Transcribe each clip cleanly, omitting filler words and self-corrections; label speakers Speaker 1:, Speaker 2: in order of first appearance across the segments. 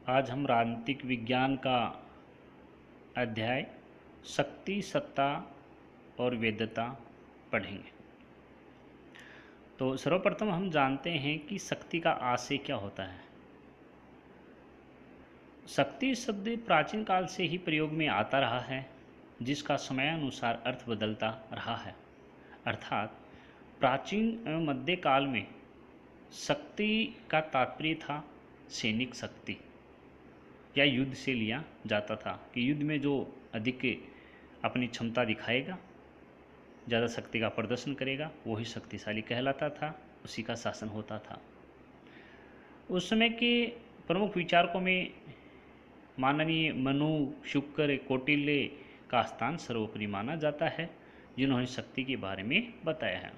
Speaker 1: आज हम राजनीतिक विज्ञान का अध्याय शक्ति, सत्ता और वैधता पढ़ेंगे। तो सर्वप्रथम हम जानते हैं कि शक्ति का आशय क्या होता है। शक्ति शब्द प्राचीन काल से ही प्रयोग में आता रहा है, जिसका समयानुसार अर्थ बदलता रहा है। अर्थात प्राचीन एवं मध्यकाल में शक्ति का तात्पर्य था सैनिक शक्ति या युद्ध से लिया जाता था कि युद्ध में जो अधिक अपनी क्षमता दिखाएगा, ज़्यादा शक्ति का प्रदर्शन करेगा, वही शक्तिशाली कहलाता था, उसी का शासन होता था। उस समय के प्रमुख विचारकों में माननीय मनु, शुक्र, कौटिल्य का स्थान सर्वोपरि माना जाता है, जिन्होंने शक्ति के बारे में बताया है।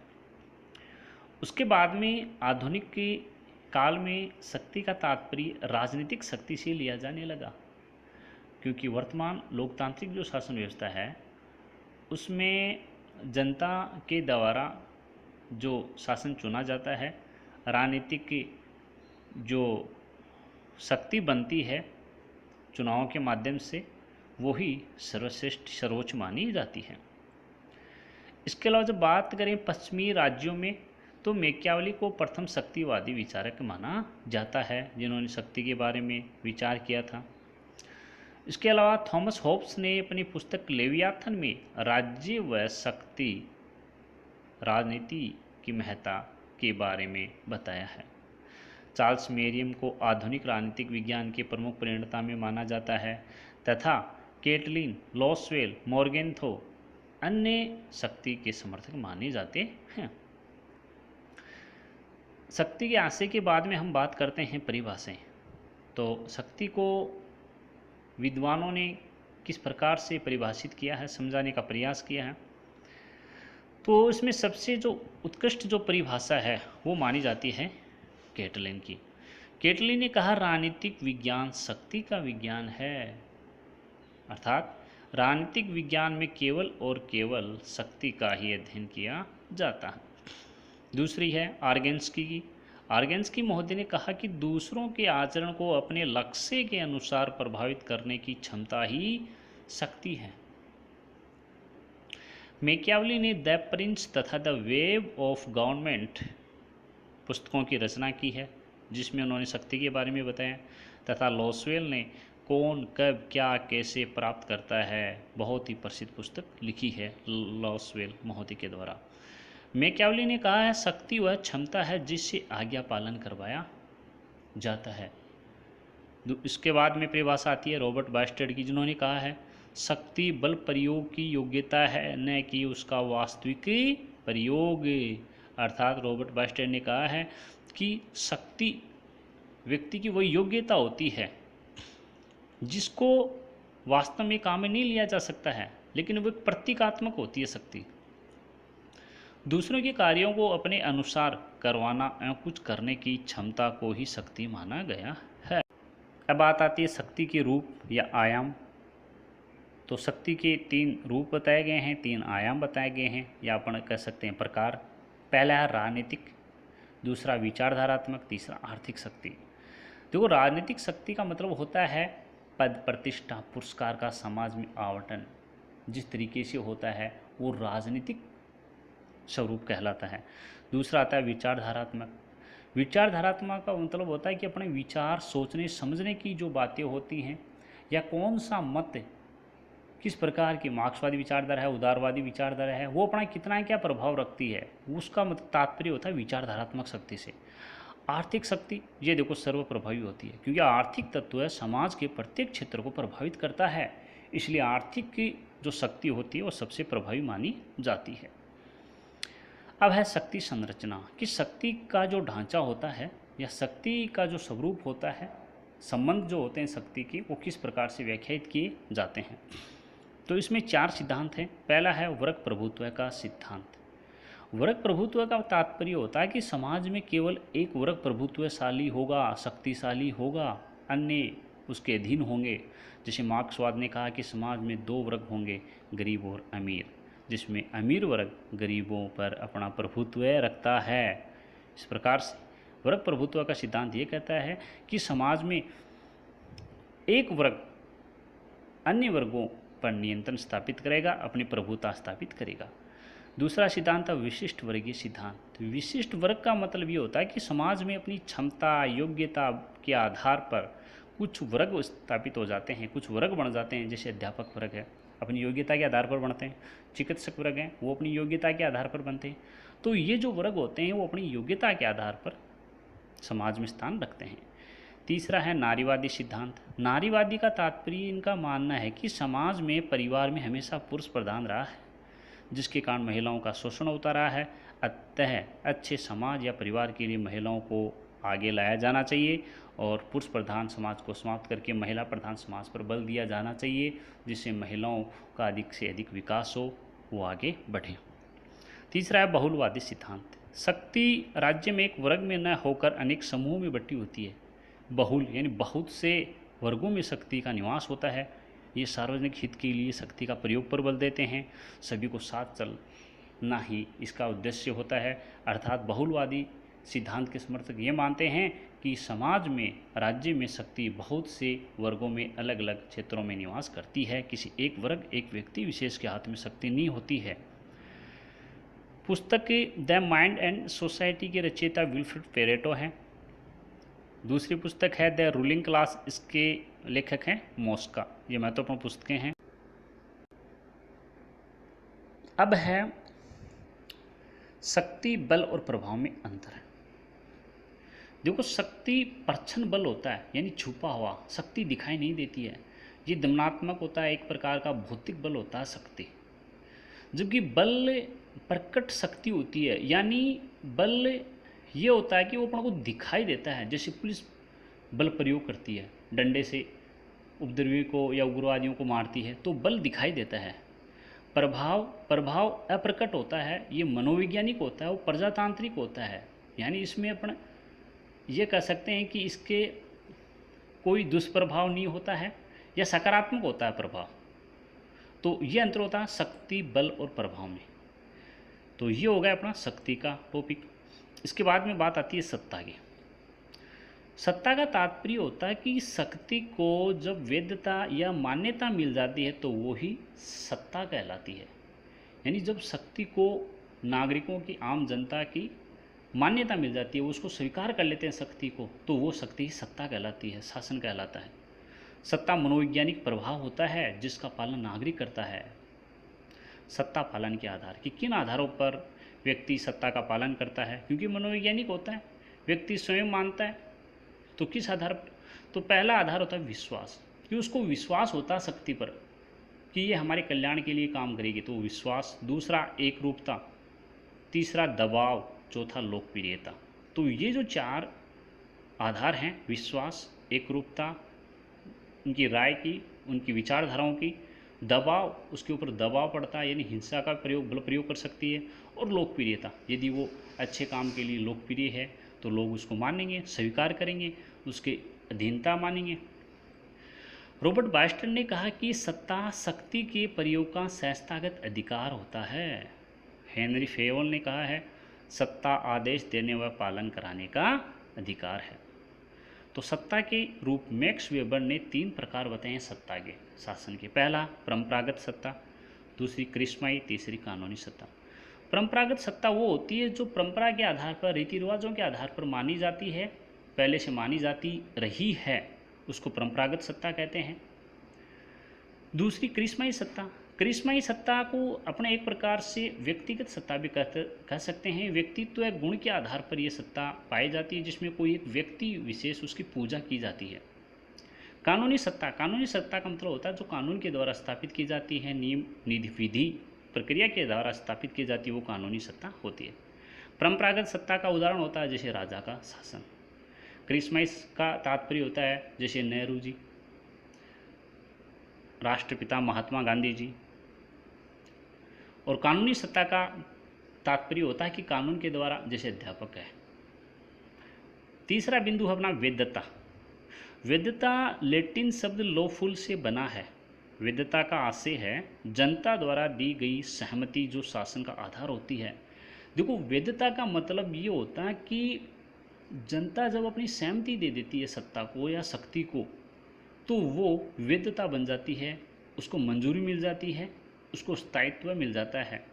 Speaker 1: उसके बाद में आधुनिक के काल में शक्ति का तात्पर्य राजनीतिक शक्ति से लिया जाने लगा, क्योंकि वर्तमान लोकतांत्रिक जो शासन व्यवस्था है उसमें जनता के द्वारा जो शासन चुना जाता है, राजनीतिक जो शक्ति बनती है चुनावों के माध्यम से, वही सर्वश्रेष्ठ सर्वोच्च मानी जाती है। इसके अलावा जब बात करें पश्चिमी राज्यों में, तो मैकियावेली को प्रथम शक्तिवादी विचारक माना जाता है, जिन्होंने शक्ति के बारे में विचार किया था। इसके अलावा थॉमस होब्स ने अपनी पुस्तक लेवियाथन में राज्य व शक्ति राजनीति की महत्ता के बारे में बताया है। चार्ल्स मेरियम को आधुनिक राजनीतिक विज्ञान के प्रमुख प्रणेता में माना जाता है तथा कैटलिन, लॉसवेल, मॉर्गेंथो अन्य शक्ति के समर्थक माने जाते हैं। शक्ति के आशय के बाद में हम बात करते हैं परिभाषाएं। तो शक्ति को विद्वानों ने किस प्रकार से परिभाषित किया है, समझाने का प्रयास किया है। तो इसमें सबसे जो उत्कृष्ट जो परिभाषा है वो मानी जाती है कैटलिन की। कैटलिन ने कहा राजनीतिक विज्ञान शक्ति का विज्ञान है, अर्थात राजनीतिक विज्ञान में केवल और केवल शक्ति का ही अध्ययन किया जाता है। दूसरी है आर्गेन्स्की की। आर्गेन्स्की महोदय ने कहा कि दूसरों के आचरण को अपने लक्ष्य के अनुसार प्रभावित करने की क्षमता ही शक्ति है। मैकियावेली ने द प्रिंस तथा द वेब ऑफ गवर्नमेंट पुस्तकों की रचना की है, जिसमें उन्होंने शक्ति के बारे में बताया, तथा लॉसवेल ने कौन कब क्या कैसे प्राप्त करता है बहुत ही प्रसिद्ध पुस्तक लिखी है लॉसवेल महोदय के द्वारा। मैकियावेली ने कहा है शक्ति वह क्षमता है जिससे आज्ञा पालन करवाया जाता है। इसके बाद में परिभाषा आती है रॉबर्ट बास्टर्ड की, जिन्होंने कहा है शक्ति बल प्रयोग की योग्यता है, न कि उसका वास्तविक प्रयोग। अर्थात रॉबर्ट बास्टर्ड ने कहा है कि शक्ति व्यक्ति की वही योग्यता होती है जिसको वास्तव में काम में नहीं लिया जा सकता है, लेकिन वो एक प्रतीकात्मक होती है शक्ति। दूसरों के कार्यों को अपने अनुसार करवाना एवं कुछ करने की क्षमता को ही शक्ति माना गया है। अब बात आती है शक्ति के रूप या आयाम। तो शक्ति के 3 रूप बताए गए हैं, 3 आयाम बताए गए हैं, या अपन कह सकते हैं प्रकार। पहला है राजनीतिक, दूसरा विचारधारात्मक, तीसरा आर्थिक शक्ति। देखो राजनीतिक शक्ति का मतलब होता है पद, प्रतिष्ठा, पुरस्कार का समाज में आवंटन जिस तरीके से होता है वो राजनीतिक स्वरूप कहलाता है। दूसरा आता है विचारधारात्मक। विचारधारात्मक का मतलब होता है कि अपने विचार, सोचने समझने की जो बातें होती हैं, या कौन सा मत किस प्रकार की मार्क्सवादी विचारधारा है, उदारवादी विचारधारा है, वो अपना कितना क्या प्रभाव रखती है, उसका मतलब तात्पर्य होता है विचारधारात्मक शक्ति से। आर्थिक शक्ति ये देखो सर्व प्रभावी होती है, क्योंकि आर्थिक तत्व है समाज के प्रत्येक क्षेत्र को प्रभावित करता है, इसलिए आर्थिक की जो शक्ति होती है वो सबसे प्रभावी मानी जाती है। अब है शक्ति संरचना, कि शक्ति का जो ढांचा होता है या शक्ति का जो स्वरूप होता है, संबंध जो होते हैं शक्ति के, वो किस प्रकार से व्याख्यायित किए जाते हैं। तो इसमें 4 सिद्धांत हैं। पहला है वर्ग प्रभुत्व का सिद्धांत। वर्ग प्रभुत्व का तात्पर्य होता है कि समाज में केवल एक वर्ग प्रभुत्वशाली होगा, शक्तिशाली होगा, अन्य उसके अधीन होंगे। जैसे मार्क्सवाद ने कहा कि समाज में 2 वर्ग होंगे, गरीब और अमीर, जिसमें अमीर वर्ग गरीबों पर अपना प्रभुत्व रखता है। इस प्रकार से वर्ग प्रभुत्व का सिद्धांत ये कहता है कि समाज में एक वर्ग अन्य वर्गों पर नियंत्रण स्थापित करेगा, अपनी प्रभुता स्थापित करेगा। दूसरा सिद्धांत है विशिष्ट वर्गीय सिद्धांत। विशिष्ट वर्ग का मतलब ये होता है कि समाज में अपनी क्षमता योग्यता के आधार पर कुछ वर्ग स्थापित हो जाते हैं, कुछ वर्ग बन जाते हैं। जैसे अध्यापक वर्ग है, अपनी योग्यता के आधार पर बनते हैं। चिकित्सक वर्ग हैं, वो अपनी योग्यता के आधार पर बनते हैं। तो ये जो वर्ग होते हैं वो अपनी योग्यता के आधार पर समाज में स्थान रखते हैं। तीसरा है नारीवादी सिद्धांत। नारीवादी का तात्पर्य इनका मानना है कि समाज में परिवार में हमेशा पुरुष प्रधान रहा है, जिसके कारण महिलाओं का शोषण होता रहा है। अतः अच्छे समाज या परिवार के लिए महिलाओं को आगे लाया जाना चाहिए और पुरुष प्रधान समाज को समाप्त करके महिला प्रधान समाज पर बल दिया जाना चाहिए, जिससे महिलाओं का अधिक से अधिक विकास हो, वो आगे बढ़ें। तीसरा है बहुलवादी सिद्धांत। शक्ति राज्य में एक वर्ग में न होकर अनेक समूहों में बटी होती है। बहुल यानी बहुत से वर्गों में शक्ति का निवास होता है। ये सार्वजनिक हित के लिए शक्ति का प्रयोग पर बल देते हैं। सभी को साथ चलना ही इसका उद्देश्य होता है। अर्थात बहुलवादी सिद्धांत के समर्थक ये मानते हैं कि समाज में राज्य में शक्ति बहुत से वर्गों में अलग अलग क्षेत्रों में निवास करती है। किसी एक वर्ग एक व्यक्ति विशेष के हाथ में शक्ति नहीं होती है। पुस्तक द माइंड एंड सोसाइटी के रचयिता विल्फ्रेड पेरेटो हैं। दूसरी पुस्तक है द रूलिंग क्लास, इसके लेखक हैं मॉस्का। ये महत्वपूर्ण पुस्तकें हैं। अब है शक्ति बल और प्रभाव में अंतर। देखो, शक्ति परछन बल होता है, यानी छुपा हुआ, शक्ति दिखाई नहीं देती है। ये दमनात्मक होता है, एक प्रकार का भौतिक बल होता है शक्ति। जबकि बल प्रकट शक्ति होती है, यानी बल ये होता है कि वो अपने को दिखाई देता है। जैसे पुलिस बल प्रयोग करती है, डंडे से उपद्रवी को या उग्रवादियों को मारती है, तो बल दिखाई देता है। प्रभाव अप्रकट होता है, ये मनोवैज्ञानिक होता है, वो प्रजातांत्रिक होता है। यानी इसमें अपन ये कह सकते हैं कि इसके कोई दुष्प्रभाव नहीं होता है या सकारात्मक होता है प्रभाव। तो ये अंतर होता है शक्ति बल और प्रभाव में। तो ये हो गया अपना शक्ति का टॉपिक। इसके बाद में बात आती है सत्ता की। सत्ता का तात्पर्य होता है कि शक्ति को जब वैधता या मान्यता मिल जाती है तो वो ही सत्ता कहलाती है। यानी जब शक्ति को नागरिकों की, आम जनता की मान्यता मिल जाती है, वो उसको स्वीकार कर लेते हैं शक्ति को, तो वो शक्ति ही सत्ता कहलाती है, शासन कहलाता है। सत्ता मनोवैज्ञानिक प्रभाव होता है जिसका पालन नागरिक करता है। सत्ता पालन के आधार कि किन आधारों पर व्यक्ति सत्ता का पालन करता है, क्योंकि मनोवैज्ञानिक होता है, व्यक्ति स्वयं मानता है। तो किस आधार पर? तो पहला आधार होता है विश्वास, कि उसको विश्वास होता है शक्ति पर कि ये हमारे कल्याण के लिए काम करेगी, तो विश्वास। दूसरा एकरूपता, तीसरा दबाव, चौथा लोकप्रियता। तो ये जो चार आधार हैं, विश्वास, एकरूपता, उनकी राय की, उनकी विचारधाराओं की, दबाव, उसके ऊपर दबाव पड़ता है यानी हिंसा का प्रयोग, बल प्रयोग कर सकती है, और लोकप्रियता, यदि वो अच्छे काम के लिए लोकप्रिय है तो लोग उसको मानेंगे, स्वीकार करेंगे, उसके अधीनता मानेंगे। रॉबर्ट बास्टर ने कहा कि सत्ता शक्ति के प्रयोग का संस्थागत अधिकार होता है। हेनरी फेवल ने कहा है सत्ता आदेश देने व पालन कराने का अधिकार है। तो सत्ता के रूप मैक्स वेबर ने 3 प्रकार बताए हैं सत्ता के, शासन के। पहला परंपरागत सत्ता, दूसरी करिश्माई, तीसरी कानूनी सत्ता। परंपरागत सत्ता वो होती है जो परंपरा के आधार पर, रीति रिवाजों के आधार पर मानी जाती है, पहले से मानी जाती रही है, उसको परंपरागत सत्ता कहते हैं। दूसरी करिश्माई सत्ता। करिश्माई सत्ता को अपने एक प्रकार से व्यक्तिगत सत्ता भी कह सकते हैं। व्यक्तित्व गुण के आधार पर यह सत्ता पाई जाती है, जिसमें कोई एक व्यक्ति विशेष उसकी पूजा की जाती है। कानूनी सत्ता। कानूनी सत्ता का मतलब होता है जो कानून के द्वारा स्थापित की जाती है, नियम निधि विधि प्रक्रिया के द्वारा स्थापित की जाती है, वो कानूनी सत्ता होती है। परंपरागत सत्ता का उदाहरण होता है जैसे राजा का शासन। करिश्माई का तात्पर्य होता है जैसे नेहरू जी, राष्ट्रपिता महात्मा गांधी जी। और कानूनी सत्ता का तात्पर्य होता है कि कानून के द्वारा, जैसे अध्यापक है। तीसरा बिंदु है अपना वैधता। वैधता लैटिन शब्द लॉफुल से बना है। वैधता का आशय है जनता द्वारा दी गई सहमति जो शासन का आधार होती है। देखो, वैधता का मतलब ये होता है कि जनता जब अपनी सहमति दे देती है सत्ता को या शक्ति को, तो वो वैधता बन जाती है, उसको मंजूरी मिल जाती है, उसको स्थायित्व मिल जाता है।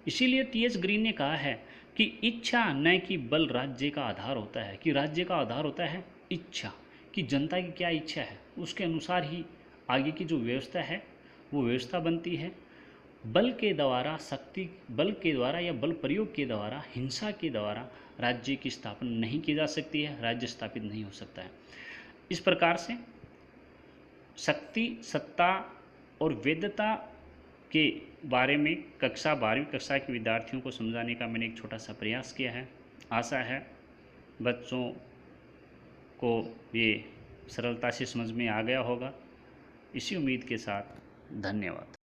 Speaker 1: इसीलिए टी.एच. ग्रीन ने कहा है कि इच्छा न कि बल राज्य का आधार होता है, कि राज्य का आधार होता है इच्छा, कि जनता की क्या इच्छा है उसके अनुसार ही आगे की जो व्यवस्था है वो व्यवस्था बनती है। बल के द्वारा, शक्ति बल के द्वारा या बल प्रयोग के द्वारा, हिंसा के द्वारा राज्य की स्थापना नहीं की जा सकती है, राज्य स्थापित नहीं हो सकता है। इस प्रकार से शक्ति, सत्ता और वैधता के बारे में कक्षा 12वीं कक्षा के विद्यार्थियों को समझाने का मैंने एक छोटा सा प्रयास किया है। आशा है बच्चों को ये सरलता से समझ में आ गया होगा। इसी उम्मीद के साथ धन्यवाद।